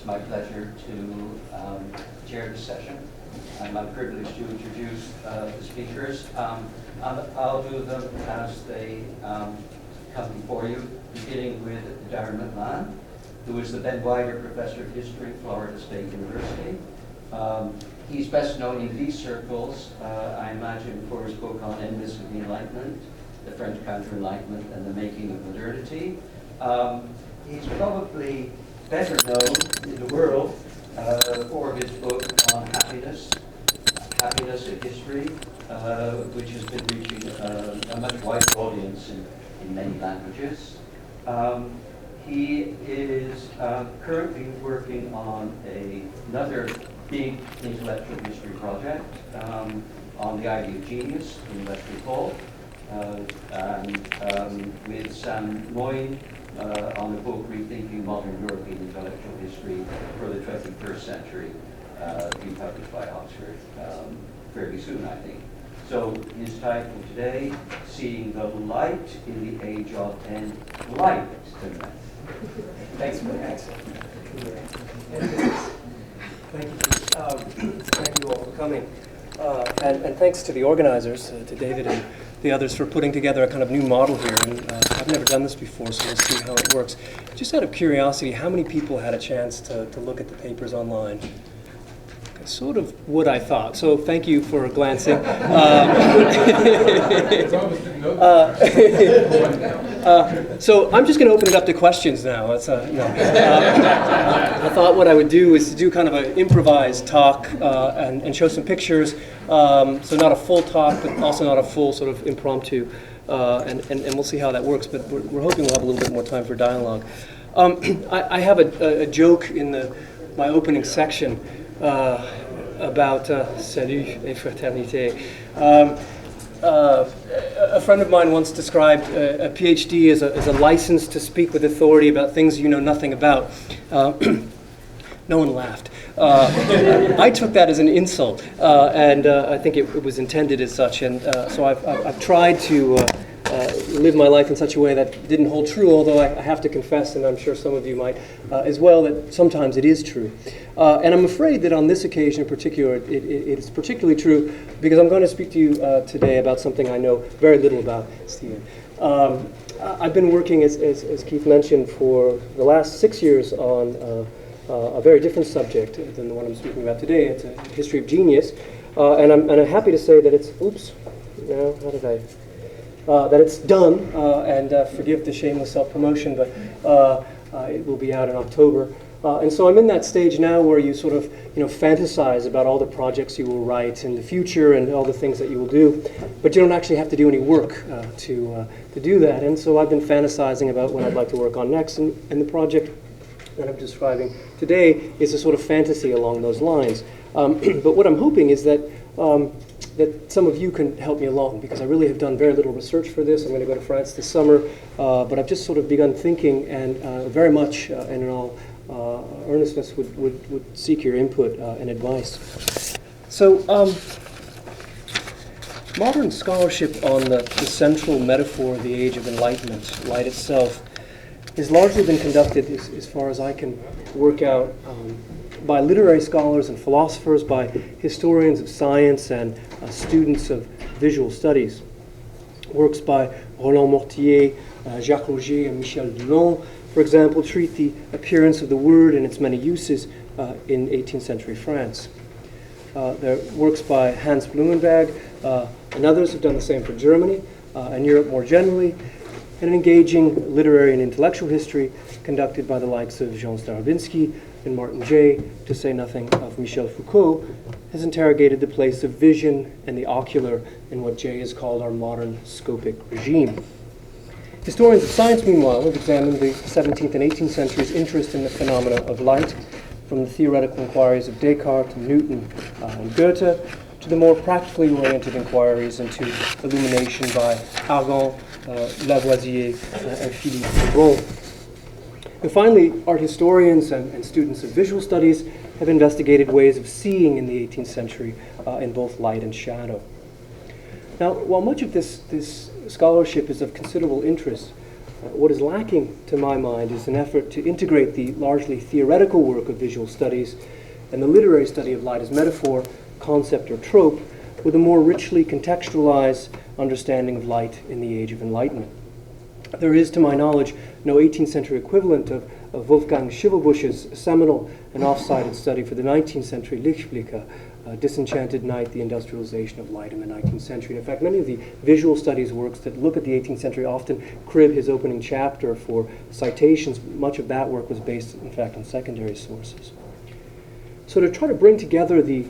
It's my pleasure to chair this session. I'm privileged to introduce the speakers. I'll do them as they come before you, beginning with Darrin McMahon, who is the Ben Wider Professor of History at Florida State University. He's best known in these circles, I imagine, for his book on Enemies of the Enlightenment, the French Counter-Enlightenment and the Making of Modernity. He's probably better known in the world for his book on happiness in history, which has been reaching a much wider audience in many languages. He is currently working on another big intellectual history project on the idea of genius in Western thought, and with Sam Moyne on the book Rethinking Modern European Intellectual History for the 21st Century, being published by Oxford fairly soon, I think. So his title today, Seeing the Light in the Age of EnLIGHTenment. Thanks for that. Thank you. Thank you all for coming. And thanks to the organizers, to David and the others, for putting together a kind of new model here. And I've never done this before, so we'll see how it works. Just out of curiosity, how many people had a chance to look at the papers online? Sort of what I thought. So thank you for glancing. So I'm just going to open it up to questions now. I thought what I would do is to do kind of an improvised talk and show some pictures. So not a full talk, but also not a full sort of impromptu. And we'll see how that works. But we're hoping we'll have a little bit more time for dialogue. I have a joke in my opening section. About salut et fraternité. A friend of mine once described a PhD as a license to speak with authority about things you know nothing about. No one laughed. I took that as an insult, and I think it was intended as such. And so I've tried to live my life in such a way that didn't hold true, although I have to confess, and I'm sure some of you might as well, that sometimes it is true. And I'm afraid that on this occasion in particular, it is particularly true because I'm going to speak to you today about something I know very little about, Stephen. I've been working, as Keith mentioned, for the last 6 years on a very different subject than the one I'm speaking about today. It's a history of genius. And I'm happy to say that it's, that it's done, and forgive the shameless self-promotion, but it will be out in October. And so I'm in that stage now where you sort of, fantasize about all the projects you will write in the future and all the things that you will do, but you don't actually have to do any work to do that. And so I've been fantasizing about what I'd like to work on next, and the project that I'm describing today is a sort of fantasy along those lines. But what I'm hoping is that some of you can help me along, because I really have done very little research for this. I'm going to go to France this summer, but I've just sort of begun thinking, and very much, and in all earnestness, would seek your input and advice. So, modern scholarship on the central metaphor of the Age of Enlightenment, light itself, has largely been conducted, as far as I can work out, by literary scholars and philosophers, by historians of science and students of visual studies. Works by Roland Mortier, Jacques Roger, and Michel Dulon, for example, treat the appearance of the word and its many uses in 18th century France. There are works by Hans Blumenberg and others have done the same for Germany and Europe more generally, and an engaging literary and intellectual history conducted by the likes of Jean Starobinsky and Martin Jay, to say nothing of Michel Foucault, has interrogated the place of vision and the ocular in what Jay has called our modern scopic regime. Historians of science, meanwhile, have examined the 17th and 18th centuries' interest in the phenomena of light, from the theoretical inquiries of Descartes and Newton and Goethe, to the more practically oriented inquiries into illumination by Argand, Lavoisier, and Philippe Lebon. And finally, art historians and students of visual studies have investigated ways of seeing in the 18th century in both light and shadow. Now, while much of this scholarship is of considerable interest, What is lacking, to my mind, is an effort to integrate the largely theoretical work of visual studies and the literary study of light as metaphor, concept, or trope with a more richly contextualized understanding of light in the Age of Enlightenment. There is, to my knowledge, no 18th century equivalent of Wolfgang Schivelbusch's seminal and off-sided study for the 19th century Lichtblicke, Disenchanted Night, the Industrialization of Light in the 19th Century. In fact, many of the visual studies works that look at the 18th century often crib his opening chapter for citations. Much of that work was based, in fact, on secondary sources. So to try to bring together the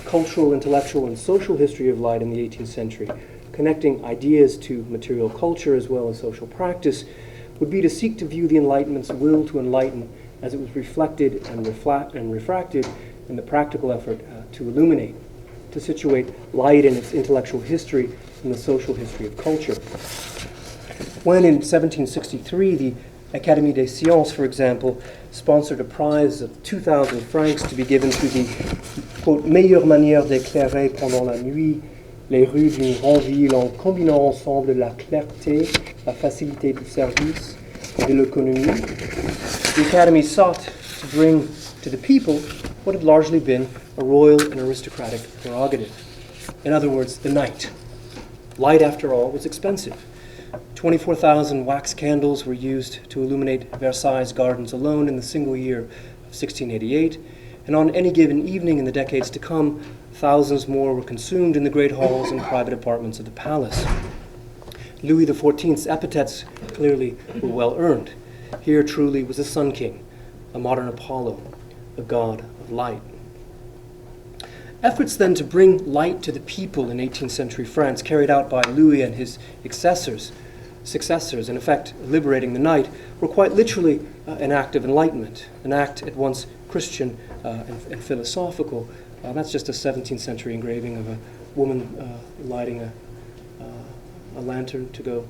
cultural, intellectual, and social history of light in the 18th century, connecting ideas to material culture as well as social practice, would be to seek to view the Enlightenment's will to enlighten as it was reflected and refracted in the practical effort to illuminate, to situate light in its intellectual history in the social history of culture. When in 1763 the Académie des Sciences, for example, sponsored a prize of 2,000 francs to be given to the, quote, meilleure manière d'éclairer pendant la nuit les rues d'une grande ville en combinant ensemble la clarté, la facilité du service et de l'économie, the Academy sought to bring to the people what had largely been a royal and aristocratic prerogative. In other words, the night. Light, after all, was expensive. 24,000 wax candles were used to illuminate Versailles gardens alone in the single year of 1688, and on any given evening in the decades to come, thousands more were consumed in the great halls and private apartments of the palace. Louis XIV's epithets clearly were well earned. Here truly was a sun king, a modern Apollo, a god of light. Efforts then to bring light to the people in 18th century France, carried out by Louis and his successors, in effect liberating the night, were quite literally an act of enlightenment, an act at once Christian and philosophical. That's just a 17th century engraving of a woman lighting a lantern to go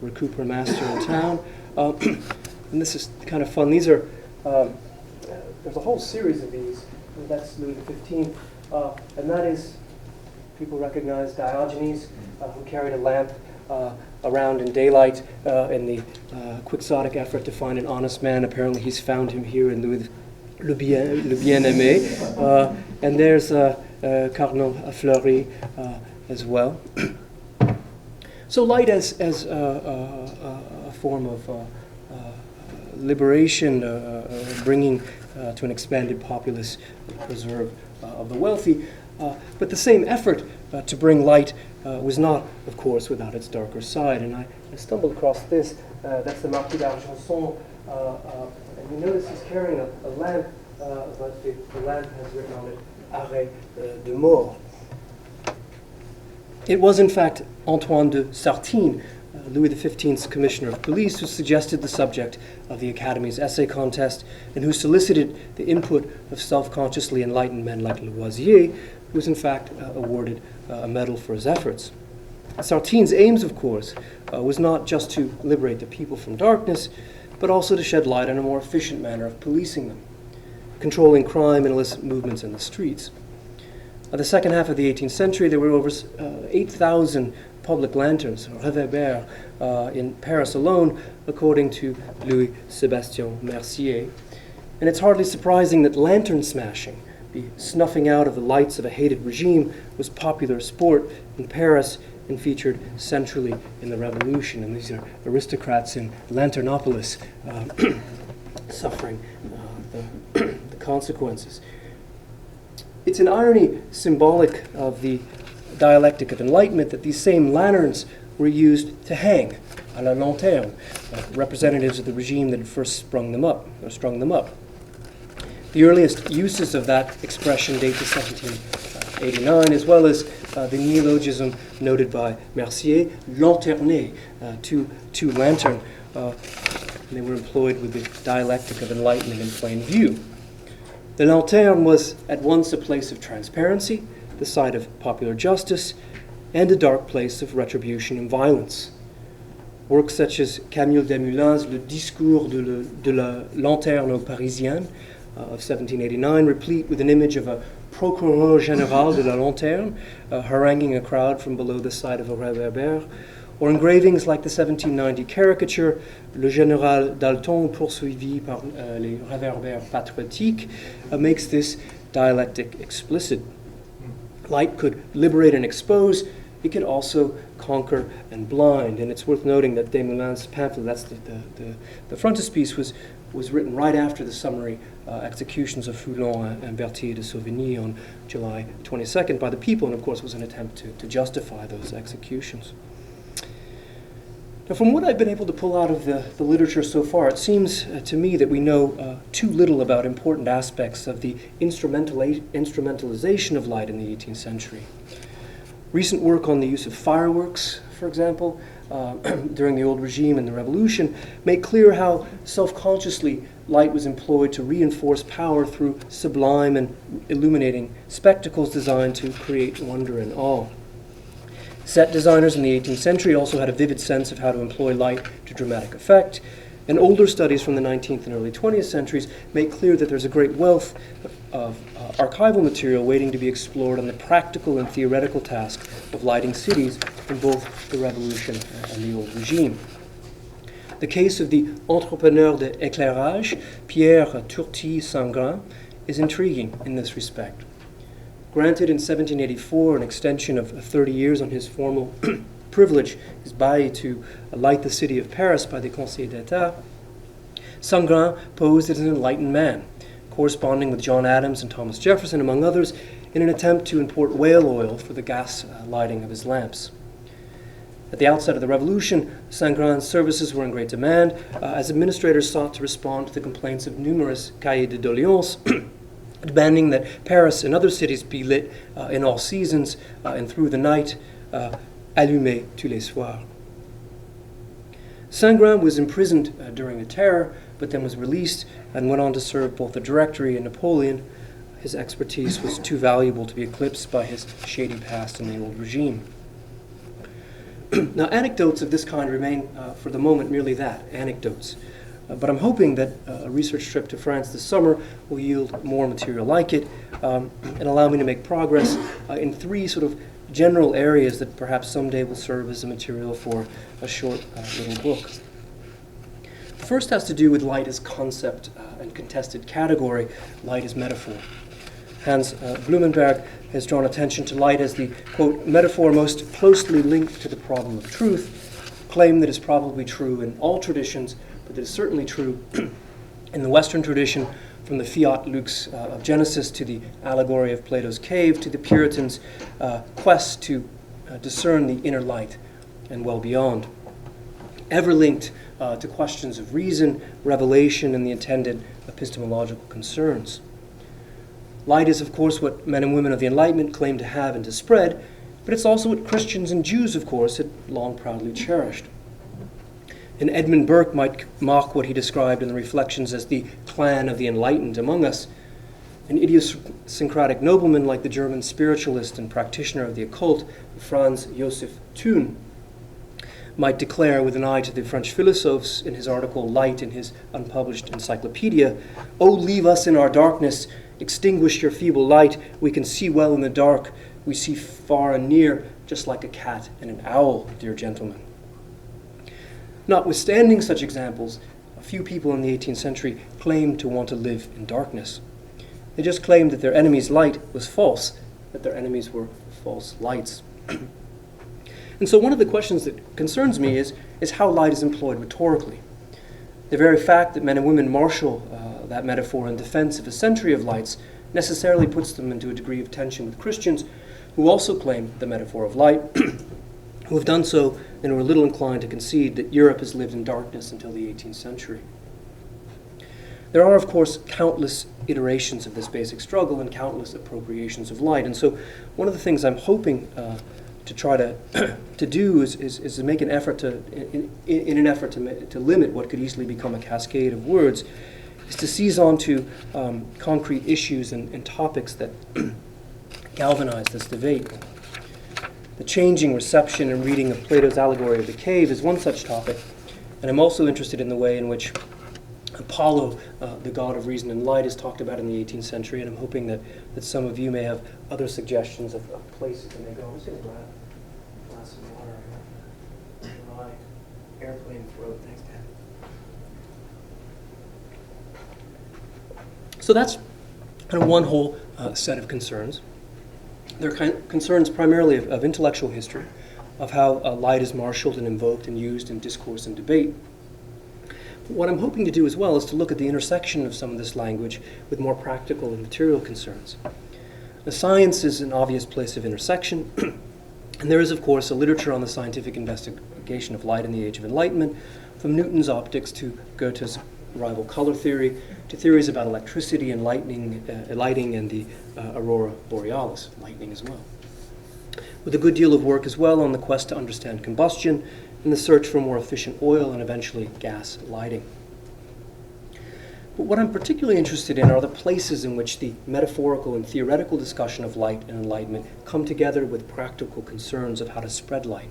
recoup her master in town. And this is kind of fun. These are, there's a whole series of these. That's Louis XV. And that is, people recognize Diogenes, who carried a lamp around in daylight in the quixotic effort to find an honest man. Apparently he's found him here in Louis le Bien-Aimé. And there's Cardinal Fleury as well. So light as a form of liberation, bringing to an expanded populace preserve of the wealthy. But the same effort to bring light was not, of course, without its darker side. And I stumbled across this. That's the Marquis d'Argenson. And you notice he's carrying a lamp, but the lamp has written on it, Arrêt de mort. It was, in fact, Antoine de Sartine, Louis XV's commissioner of police, who suggested the subject of the Academy's essay contest and who solicited the input of self-consciously enlightened men like Lavoisier, who was in fact awarded a medal for his efforts. Sartine's aims, of course, was not just to liberate the people from darkness, but also to shed light on a more efficient manner of policing them, controlling crime and illicit movements in the streets. By the second half of the 18th century, there were over 8,000 public lanterns, réverbères, in Paris alone, according to Louis-Sébastien Mercier. And it's hardly surprising that lantern smashing, the snuffing out of the lights of a hated regime, was popular sport in Paris and featured centrally in the revolution. And these are aristocrats in Lanternopolis suffering the consequences. It's an irony symbolic of the dialectic of enlightenment that these same lanterns were used to hang, à la lanterne, representatives of the regime that had first strung them up. The earliest uses of that expression date to 1789, as well as the neologism noted by Mercier, lanterner, to lantern. They were employed with the dialectic of enlightenment in plain view. The lanterne was at once a place of transparency, the site of popular justice, and a dark place of retribution and violence. Works such as Camille Desmoulins's Le Discours de la Lanterne aux Parisiennes of 1789, replete with an image of a procureur général de la Lanterne haranguing a crowd from below the side of a réverbère, or engravings like the 1790 caricature Le Général Dalton poursuivi par les réverbères patriotiques makes this dialectic explicit. Light could liberate and expose. It could also conquer and blind. And it's worth noting that Desmoulins's pamphlet, that's the frontispiece, was written right after the summary executions of Foulon and Berthier de Sauvigny on July 22nd by the people, and of course was an attempt to justify those executions. Now, from what I've been able to pull out of the literature so far, it seems to me that we know too little about important aspects of the instrumentalization of light in the 18th century. Recent work on the use of fireworks, for example, during the old regime and the revolution, make clear how self-consciously light was employed to reinforce power through sublime and illuminating spectacles designed to create wonder and awe. Set designers in the 18th century also had a vivid sense of how to employ light to dramatic effect, and older studies from the 19th and early 20th centuries make clear that there's a great wealth of archival material waiting to be explored on the practical and theoretical task of lighting cities in both the Revolution and the old regime. The case of the entrepreneur de éclairage, Pierre Turtis-Sangrain, is intriguing in this respect. Granted in 1784 an extension of 30 years on his formal privilege, his bail to light the city of Paris by the Conseil d'État, Sangrain posed as an enlightened man, corresponding with John Adams and Thomas Jefferson, among others, in an attempt to import whale oil for the gas lighting of his lamps. At the outset of the Revolution, Sangrain's services were in great demand as administrators sought to respond to the complaints of numerous cahiers de doléances demanding that Paris and other cities be lit in all seasons and through the night, allumé tous les soirs. Sangrain was imprisoned during the Terror, but then was released and went on to serve both the Directory and Napoleon. His expertise was too valuable to be eclipsed by his shady past in the old regime. Now, anecdotes of this kind remain, for the moment, merely that, anecdotes. But I'm hoping that a research trip to France this summer will yield more material like it and allow me to make progress in three sort of general areas that perhaps someday will serve as a material for a short little book. The first has to do with light as concept and contested category, light as metaphor. Hans Blumenberg has drawn attention to light as the, quote, metaphor most closely linked to the problem of truth, a claim that is probably true in all traditions, but that is certainly true in the Western tradition, from the fiat lux of Genesis to the allegory of Plato's cave to the Puritans' quest to discern the inner light and well beyond. Ever linked to questions of reason, revelation, and the attendant epistemological concerns. Light is, of course, what men and women of the Enlightenment claim to have and to spread, but it's also what Christians and Jews, of course, had long proudly cherished. And Edmund Burke might mock what he described in the Reflections as the clan of the enlightened among us. An idiosyncratic nobleman like the German spiritualist and practitioner of the occult, Franz Joseph Thun, might declare, with an eye to the French philosophes in his article Light in his unpublished encyclopedia, "Oh, leave us in our darkness, extinguish your feeble light, we can see well in the dark, we see far and near, just like a cat and an owl, dear gentlemen." Notwithstanding such examples, a few people in the 18th century claimed to want to live in darkness. They just claimed that their enemy's light was false, that their enemies were false lights. And so one of the questions that concerns me is how light is employed rhetorically. The very fact that men and women marshal that metaphor in defense of a century of lights necessarily puts them into a degree of tension with Christians who also claim the metaphor of light, who have done so and who are little inclined to concede that Europe has lived in darkness until the 18th century. There are, of course, countless iterations of this basic struggle and countless appropriations of light. And so one of the things I'm hoping to try to do is to make an effort in an effort to limit what could easily become a cascade of words, is to seize onto concrete issues and topics that galvanize this debate. The changing reception and reading of Plato's allegory of the cave is one such topic, and I'm also interested in the way in which Apollo, the god of reason and light, is talked about in the 18th century, and I'm hoping that some of you may have other suggestions of places that may go. I'm just going to grab a glass of water. So that's kind of one whole set of concerns. They're concerns primarily of intellectual history, of how light is marshaled and invoked and used in discourse and debate. But what I'm hoping to do as well is to look at the intersection of some of this language with more practical and material concerns. The science is an obvious place of intersection, and there is, of course, a literature on the scientific investigation of light in the Age of Enlightenment, from Newton's optics to Goethe's rival color theory, to theories about electricity and lighting and the aurora borealis, lightning as well. With a good deal of work as well on the quest to understand combustion and the search for more efficient oil and eventually gas lighting. But what I'm particularly interested in are the places in which the metaphorical and theoretical discussion of light and enlightenment come together with practical concerns of how to spread light.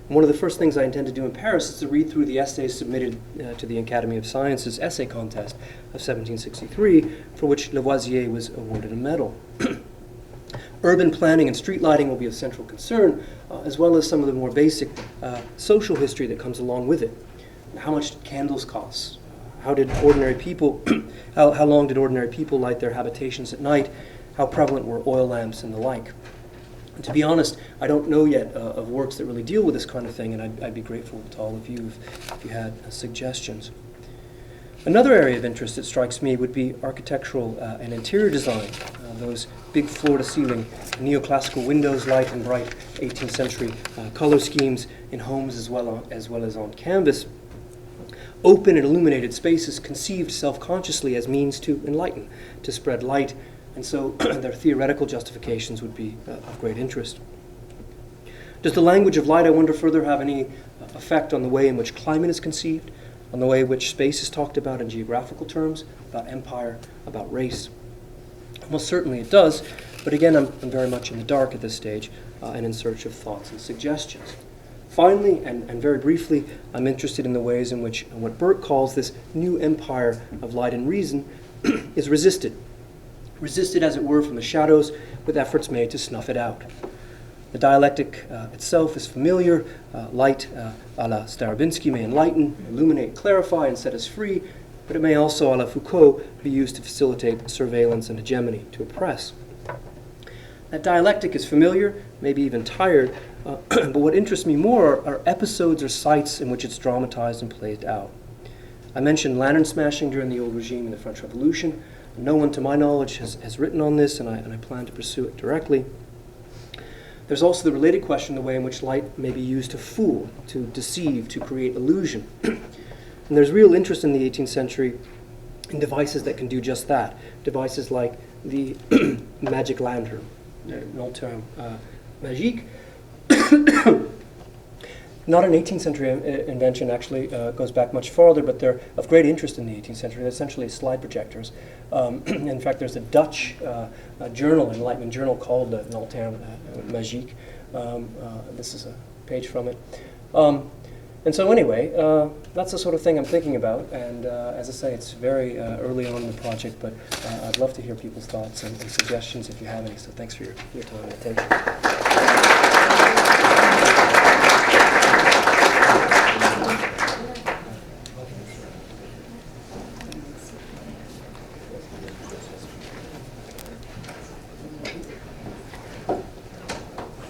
And one of the first things I intend to do in Paris is to read through the essays submitted to the Academy of Sciences essay contest of 1763, for which Lavoisier was awarded a medal. Urban planning and street lighting will be of central concern, as well as some of the more basic social history that comes along with it. How much did candles cost? How did ordinary people, how long did ordinary people light their habitations at night? How prevalent were oil lamps and the like? And to be honest, I don't know yet of works that really deal with this kind of thing, and I'd be grateful to all of you if you had suggestions. Another area of interest that strikes me would be architectural and interior design. Those big floor-to-ceiling neoclassical windows, light and bright 18th century color schemes in homes as well as on canvas. Open and illuminated spaces conceived self-consciously as means to enlighten, to spread light, and so their theoretical justifications would be of great interest. Does the language of light, I wonder, further have any effect on the way in which climate is conceived, on the way in which space is talked about in geographical terms, about empire, about race? Most certainly it does, but again, I'm very much in the dark at this stage and in search of thoughts and suggestions. Finally, and very briefly, I'm interested in the ways in which what Burke calls this new empire of light and reason is resisted. Resisted, as it were, from the shadows, with efforts made to snuff it out. The dialectic itself is familiar. Light, a la Starobinsky, may enlighten, illuminate, clarify, and set us free, but it may also, a la Foucault, be used to facilitate surveillance and hegemony, to oppress. That dialectic is familiar, maybe even tired, but what interests me more are episodes or sites in which it's dramatized and played out. I mentioned lantern smashing during the old regime in the French Revolution. No one, to my knowledge, has written on this, and I plan to pursue it directly. There's also the related question, the way in which light may be used to fool, to deceive, to create illusion. And there's real interest in the 18th century in devices that can do just that. Devices like the magic lantern, lanterne magique. Not an 18th century invention, actually, goes back much farther, but they're of great interest in the 18th century. They're essentially slide projectors. In fact, there's a Dutch journal, Enlightenment journal, called Lanterne Magique. This is a page from it. And so anyway, that's the sort of thing I'm thinking about. And as I say, it's very early on in the project, but I'd love to hear people's thoughts and suggestions if you have any. So thanks for your time and attention.